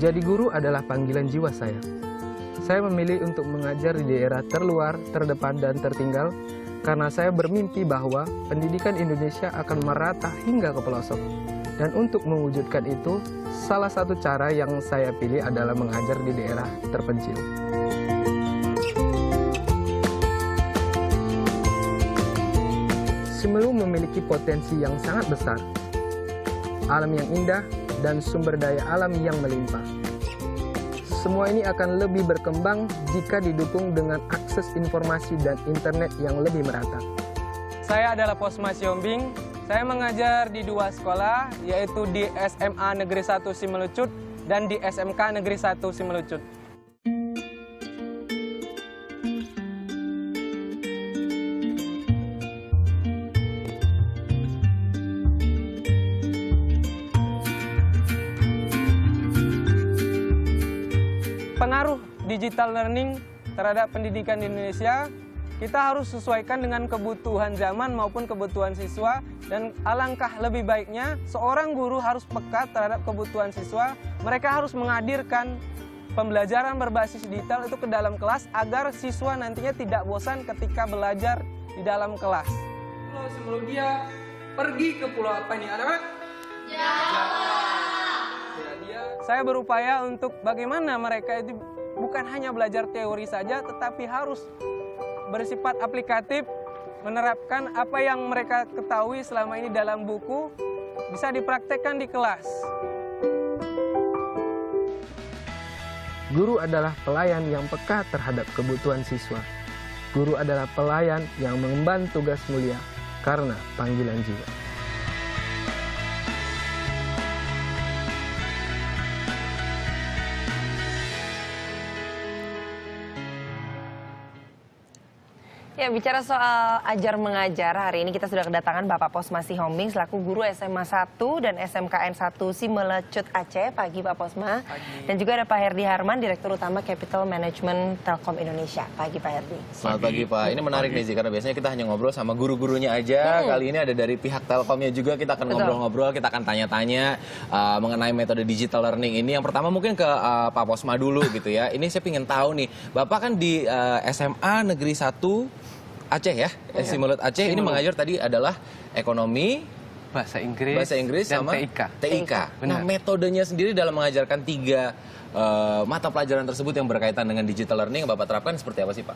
Menjadi guru adalah panggilan jiwa saya. Saya memilih untuk mengajar di daerah terluar, terdepan, dan tertinggal karena saya bermimpi bahwa pendidikan Indonesia akan merata hingga ke pelosok. Dan untuk mewujudkan itu, salah satu cara yang saya pilih adalah mengajar di daerah terpencil. Simelu memiliki potensi yang sangat besar, alam yang indah, dan sumber daya alam yang melimpah. Semua ini akan lebih berkembang jika didukung dengan akses informasi dan internet yang lebih merata. Saya adalah Posma Siombing. Saya mengajar di 2 sekolah, yaitu di SMA Negeri 1 Simelucut dan di SMK Negeri 1 Simelucut. Pengaruh digital learning terhadap pendidikan di Indonesia, kita harus sesuaikan dengan kebutuhan zaman maupun kebutuhan siswa, dan alangkah lebih baiknya seorang guru harus peka terhadap kebutuhan siswa. Mereka harus menghadirkan pembelajaran berbasis digital itu ke dalam kelas agar siswa nantinya tidak bosan ketika belajar di dalam kelas. Sebelum dia pergi ke pulau apa nih anak-anak? Jawa. Saya berupaya untuk bagaimana mereka itu bukan hanya belajar teori saja, tetapi harus bersifat aplikatif, menerapkan apa yang mereka ketahui selama ini dalam buku, bisa dipraktekkan di kelas. Guru adalah pelayan yang peka terhadap kebutuhan siswa. Guru adalah pelayan yang mengemban tugas mulia karena panggilan jiwa. Ya, bicara soal ajar mengajar, hari ini kita sudah kedatangan Bapak Posma Siombing selaku guru SMA 1 dan SMKN 1 Simelucut Aceh. Pagi Pak Posma. Pagi. Dan juga ada Pak Herdi Harman, Direktur Utama Capital Management Telkom Indonesia. Pagi Pak Herdi. Selamat pagi Pak. Ini menarik nih sih, karena biasanya kita hanya ngobrol sama guru-gurunya aja. Kali ini ada dari pihak Telkomnya juga, kita akan ngobrol-ngobrol, kita akan tanya-tanya mengenai metode digital learning ini. Yang pertama mungkin ke Pak Posma dulu gitu ya. Ini saya ingin tahu nih, Bapak kan di SMA Negeri 1 Aceh ya, Simelucut Aceh. Ini mengajar tadi adalah ekonomi, Bahasa Inggris dan sama TIK. Nah, metodenya sendiri dalam mengajarkan 3 mata pelajaran tersebut yang berkaitan dengan digital learning yang Bapak terapkan seperti apa sih Pak?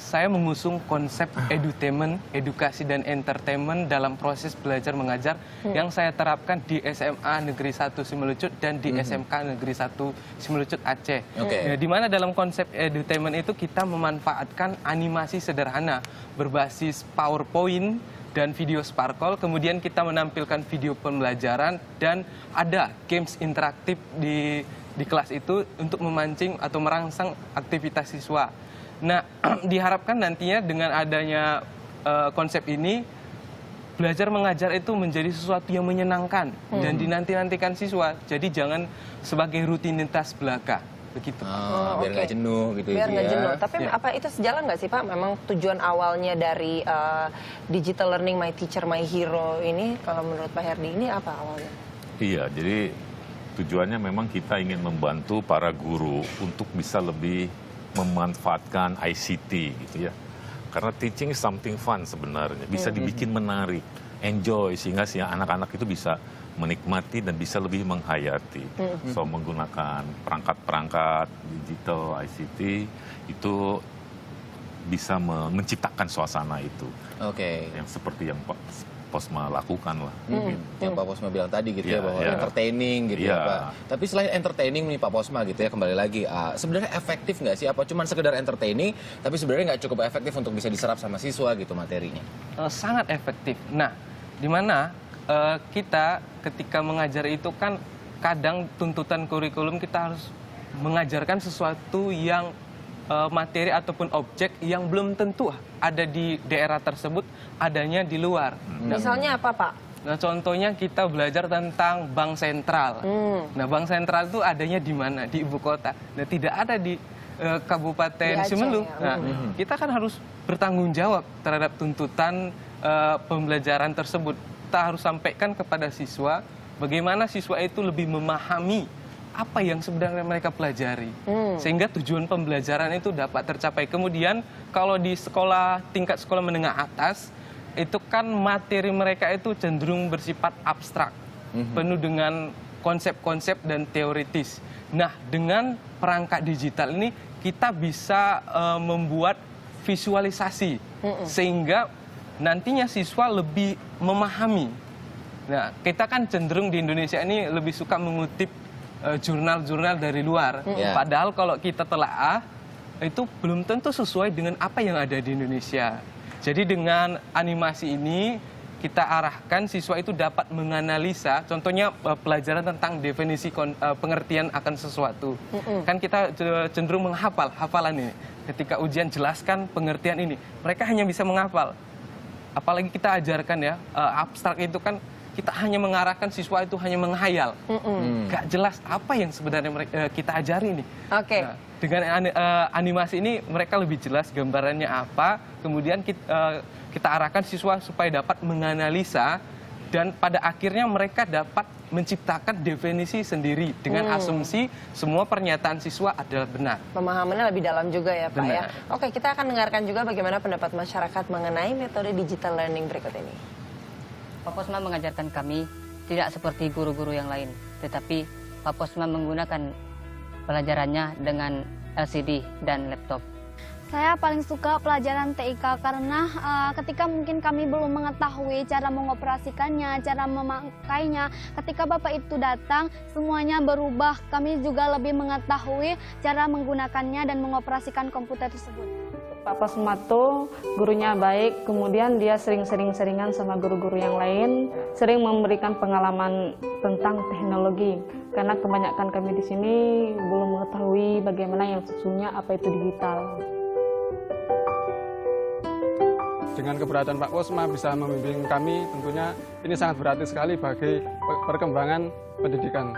Saya mengusung konsep edutainment, edukasi dan entertainment dalam proses belajar mengajar yang saya terapkan di SMA Negeri 1 Simelucut dan di SMK Negeri 1 Simelucut Aceh. Oke. Di mana dalam konsep edutainment itu kita memanfaatkan animasi sederhana berbasis PowerPoint dan video Sparkle, kemudian kita menampilkan video pembelajaran dan ada games interaktif di kelas itu untuk memancing atau merangsang aktivitas siswa. Nah, diharapkan nantinya dengan adanya konsep ini, belajar mengajar itu menjadi sesuatu yang menyenangkan dan dinanti-nantikan siswa. Jadi jangan sebagai rutinitas belaka. Begitu. Biar nggak jenuh gitu Biar nggak ya. jenuh. Tapi apa itu sejalan nggak sih Pak? Memang tujuan awalnya dari digital learning My Teacher My Hero ini, kalau menurut Pak Herdi ini apa awalnya? Iya, jadi tujuannya memang kita ingin membantu para guru untuk bisa lebih memanfaatkan ICT gitu ya. Karena teaching is something fun sebenarnya, bisa dibikin menarik, enjoy, sehingga si anak-anak itu bisa menikmati dan bisa lebih menghayati. So menggunakan perangkat-perangkat digital ICT itu bisa menciptakan suasana itu. Oke. Yang seperti yang Pak Posma lakukan lah. Yang Pak Posma bilang tadi gitu ya, bahwa Iya. entertaining gitu ya Iya. Pak. Tapi selain entertaining nih Pak Posma gitu ya, kembali lagi, sebenarnya efektif nggak sih? Apa cuma sekedar entertaining, tapi sebenarnya nggak cukup efektif untuk bisa diserap sama siswa gitu materinya? Sangat efektif. Nah, di mana kita ketika mengajar itu kan kadang tuntutan kurikulum kita harus mengajarkan sesuatu yang materi ataupun objek yang belum tentu ada di daerah tersebut, adanya di luar. Misalnya apa Pak? Nah, contohnya kita belajar tentang bank sentral. Nah, bank sentral itu adanya di mana? Di ibu kota. Nah, tidak ada di Kabupaten Di Aceh, Simelu. ya. Nah, kita kan harus bertanggung jawab terhadap tuntutan pembelajaran tersebut. Kita harus sampaikan kepada siswa bagaimana siswa itu lebih memahami apa yang sebenarnya mereka pelajari. Sehingga tujuan pembelajaran itu dapat tercapai. Kemudian kalau di tingkat sekolah menengah atas, itu kan materi mereka itu cenderung bersifat abstrak, penuh dengan konsep-konsep dan teoritis. Nah, dengan perangkat digital ini kita bisa membuat visualisasi sehingga nantinya siswa lebih memahami. Nah, kita kan cenderung di Indonesia ini lebih suka mengutip jurnal-jurnal dari luar. Padahal kalau kita telaah itu belum tentu sesuai dengan apa yang ada di Indonesia. Jadi dengan animasi ini kita arahkan siswa itu dapat menganalisa, contohnya pelajaran tentang definisi pengertian akan sesuatu. Kan kita cenderung menghafal hafalan ini. Ketika ujian jelaskan pengertian ini, mereka hanya bisa menghafal. Apalagi kita ajarkan ya, abstrak itu kan kita hanya mengarahkan siswa itu hanya menghayal. Gak jelas apa yang sebenarnya kita ajari ini. Oke. Nah, dengan animasi ini mereka lebih jelas gambarannya apa, kemudian kita arahkan siswa supaya dapat menganalisa dan pada akhirnya mereka dapat menciptakan definisi sendiri dengan asumsi semua pernyataan siswa adalah benar. Pemahamannya lebih dalam juga ya Pak ya. Benar. Oke, kita akan dengarkan juga bagaimana pendapat masyarakat mengenai metode digital learning berikut ini. Pak Posma mengajarkan kami tidak seperti guru-guru yang lain, tetapi Pak Posma menggunakan pelajarannya dengan LCD dan laptop. Saya paling suka pelajaran TIK karena ketika mungkin kami belum mengetahui cara mengoperasikannya, cara memakainya, ketika Bapak itu datang semuanya berubah. Kami juga lebih mengetahui cara menggunakannya dan mengoperasikan komputer tersebut. Pak Posmato gurunya baik, kemudian dia seringan sama guru-guru yang lain, sering memberikan pengalaman tentang teknologi. Karena kebanyakan kami di sini belum mengetahui bagaimana yang sesungguhnya apa itu digital. Dengan keberadaan Pak Posma bisa membimbing kami, tentunya ini sangat berarti sekali bagi perkembangan pendidikan.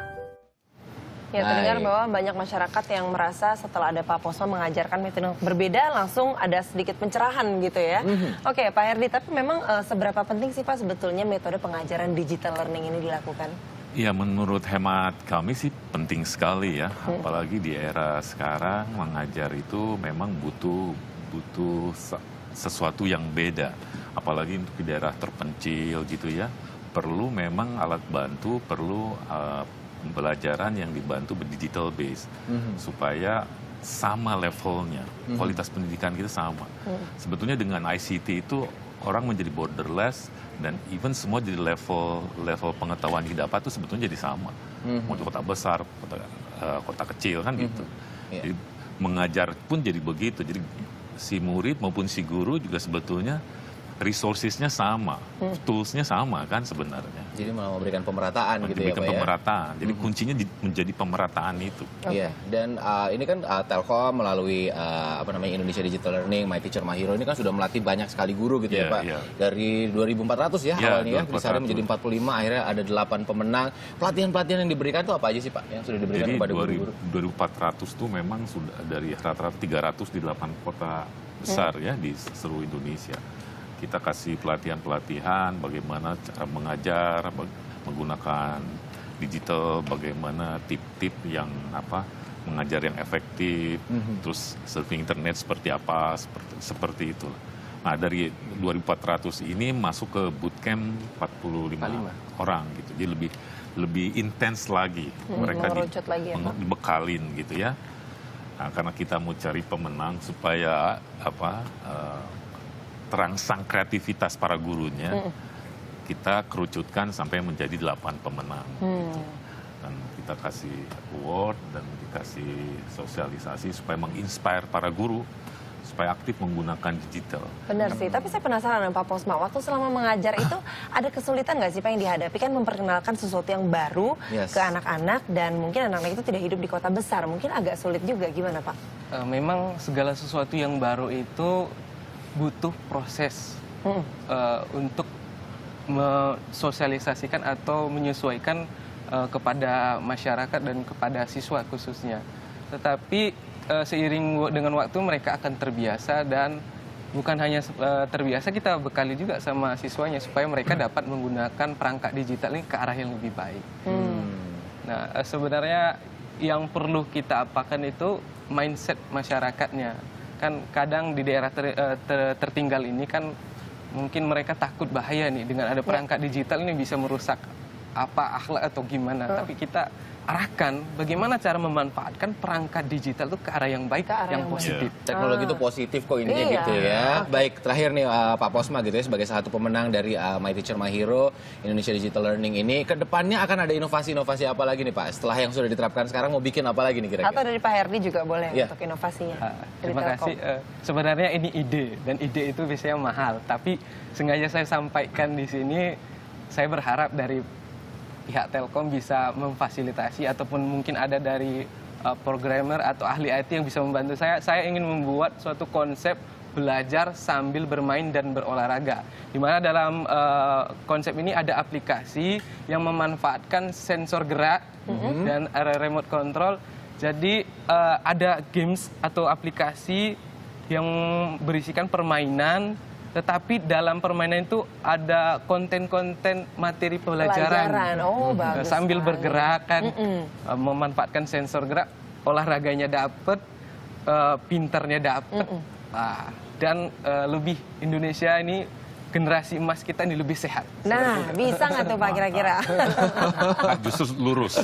Ya, terdengar bahwa banyak masyarakat yang merasa setelah ada Pak Posma mengajarkan metode yang berbeda, langsung ada sedikit pencerahan gitu ya. Oke, Pak Herdi, tapi memang seberapa penting sih Pak sebetulnya metode pengajaran digital learning ini dilakukan? Ya, menurut hemat kami sih penting sekali ya. Apalagi di era sekarang mengajar itu memang butuh sesuatu yang beda. Apalagi untuk di daerah terpencil gitu ya. Perlu memang alat bantu, perlu pembelajaran yang dibantu digital base supaya sama levelnya, kualitas pendidikan kita sama. Sebetulnya dengan ICT itu orang menjadi borderless dan even semua jadi level pengetahuan yang didapat itu sebetulnya jadi sama. Mau di kota besar, kota kecil kan gitu. Jadi mengajar pun jadi begitu. Jadi si murid maupun si guru juga sebetulnya resourcesnya sama, toolsnya sama kan sebenarnya. Jadi malah memberikan pemerataan gitu ya Pak ya? Pemerataan, jadi kuncinya menjadi pemerataan itu. Iya, dan ini kan Telkom melalui Indonesia Digital Learning, My Teacher My Hero ini kan sudah melatih banyak sekali guru gitu ya Pak. Dari 2.400 ya awalnya ya, bisa menjadi 45, akhirnya ada 8 pemenang. Pelatihan-pelatihan yang diberikan itu apa aja sih Pak yang sudah diberikan kepada guru-guru? 2.400 itu memang sudah dari rata-rata 300 di 8 kota besar ya di seluruh Indonesia. Kita kasih pelatihan-pelatihan bagaimana cara mengajar, menggunakan digital, bagaimana tip-tip yang mengajar yang efektif, terus surfing internet seperti apa, seperti itu. Nah, dari 2.400 ini masuk ke bootcamp 45 orang gitu. Jadi lebih intens lagi. Mereka dibekalin gitu ya. Nah, karena kita mau cari pemenang supaya terangsang kreativitas para gurunya, kita kerucutkan sampai menjadi 8 pemenang. Gitu. Dan kita kasih award dan dikasih sosialisasi supaya menginspire para guru supaya aktif menggunakan digital. Benar sih, tapi saya penasaran dengan Pak Posma, waktu selama mengajar itu ada kesulitan nggak sih Pak yang dihadapi? Kan memperkenalkan sesuatu yang baru ke anak-anak dan mungkin anak-anak itu tidak hidup di kota besar, mungkin agak sulit juga, gimana Pak? Memang segala sesuatu yang baru itu butuh proses untuk mensosialisasikan atau menyesuaikan kepada masyarakat dan kepada siswa khususnya. Tetapi seiring dengan waktu mereka akan terbiasa dan bukan hanya terbiasa, kita bekali juga sama siswanya supaya mereka dapat menggunakan perangkat digital ini ke arah yang lebih baik. Nah, sebenarnya yang perlu kita apakan itu mindset masyarakatnya. Kan kadang di daerah tertinggal ini kan mungkin mereka takut bahaya nih dengan ada perangkat digital ini bisa merusak akhlak atau gimana. Tapi kita arahkan bagaimana cara memanfaatkan perangkat digital itu ke arah yang baik, yang positif. Teknologi itu positif kok intinya gitu ya. Baik, terakhir nih Pak Posma gitu ya sebagai salah satu pemenang dari My Teacher My Hero Indonesia Digital Learning ini, ke depannya akan ada inovasi-inovasi apa lagi nih Pak? Setelah yang sudah diterapkan sekarang mau bikin apa lagi nih kira-kira? Atau dari Pak Herdi juga boleh untuk inovasinya. Terima kasih. Sebenarnya ini ide dan ide itu biasanya mahal, tapi sengaja saya sampaikan di sini. Saya berharap dari pihak Telkom bisa memfasilitasi ataupun mungkin ada dari programmer atau ahli IT yang bisa membantu saya. Saya ingin membuat suatu konsep belajar sambil bermain dan berolahraga. Di mana dalam konsep ini ada aplikasi yang memanfaatkan sensor gerak dan remote control. Jadi ada games atau aplikasi yang berisikan permainan, tetapi dalam permainan itu ada konten-konten materi pelajaran. Oh, bagus sambil sekali. bergerak kan, memanfaatkan sensor gerak, olahraganya dapat, pinternya dapat, dan lebih Indonesia ini generasi emas kita ini lebih sehat. Nah, bisa nggak tuh Pak kira-kira? Justru lurus.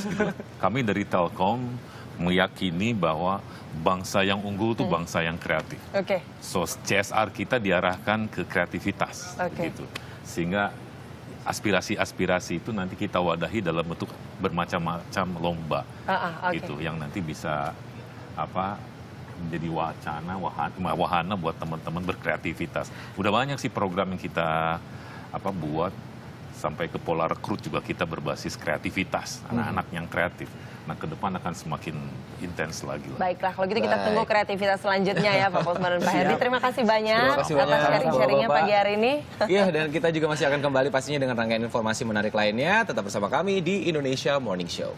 Kami dari Telkom meyakini bahwa bangsa yang unggul itu bangsa yang kreatif. Oke. So CSR kita diarahkan ke kreativitas, gitu. Sehingga aspirasi-aspirasi itu nanti kita wadahi dalam bentuk bermacam-macam lomba, gitu, yang nanti bisa menjadi wahana buat teman-teman berkreativitas. Udah banyak sih program yang kita buat. Sampai ke Pola Rekrut juga kita berbasis kreativitas, anak-anak yang kreatif. Nah, ke depan akan semakin intens lagi. Baiklah, kalau gitu kita tunggu kreativitas selanjutnya ya Pak Posma dan Pak Herdi. Terima kasih banyak atas sharing-sharingnya pagi hari ini. Iya, dan kita juga masih akan kembali pastinya dengan rangkaian informasi menarik lainnya. Tetap bersama kami di Indonesia Morning Show.